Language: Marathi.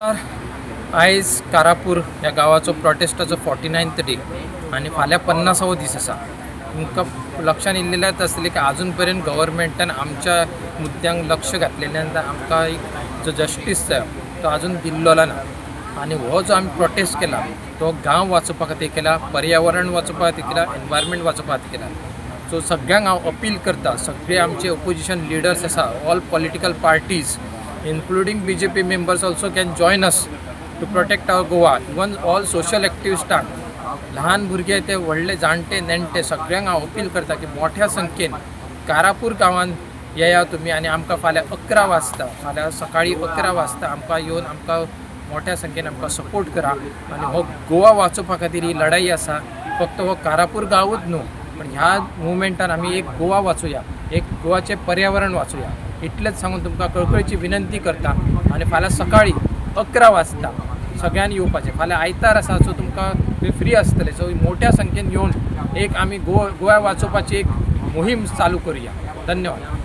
आयज कारापूर ह्या गावाचो प्रोटेस्टाचो 49th डे आणि फाल्यां 50वो दीस आसा. तुमकां लक्षात येयलेलेंच आसतलें की अजून पर्यंत गव्हर्मेंटान आमच्या मुद्द्यांक लक्ष घातलेल्यान आमकां एक जो जस्टीस जाय तो अजून दिल्लोला ना. आणि हो जो आमी प्रोटेस्ट केला तो गांव वाचोवपा खातीर केला, पर्यावरण वाचोवपा खातीर केला, एनवायरमेंट वाचोवपा खातीर केला. सो सगळ्यांक हांव अपील करता, सगळे आमचे ओपोजिशन लिडर्स आसा, all political parties including BJP members also can join us to protect our Goa. Even all social activists, लहान भुरगे ते व्हडले जाणटे नेणटे सगळ्यांक हांव अपील करता की मोठ्या संख्येन कारापूर गांवांत येया तुमी आणि आमकां फाल्यां 11 वाजता फाल्यां सकाळीं 11 वाजता आमकां येवन आमकां मोठ्या संख्येन आमकां सपोर्ट करा. आणि हो गोवा वाचोवपा खातीर ही लढाई आसा. फक्त हो कारापूर गांवूच न्हू, पण ह्या मुवमेंटान आमी एक गोवा वाचूया, एक गोवाचें पर्यावरण वाचूया. इतलेंच सांगून तुमकां कळकळीची विनंती करता. आणि फाल्यां सकाळीं 11 वाजता सगळ्यांनी येवपाचें. फाल्यां आयतार आसा सो तुमकां फ्री आसतलें. सो मोठ्या संख्येन येवन एक आमी गोवा वाचोवपाची एक मोहीम चालू करुया. धन्यवाद.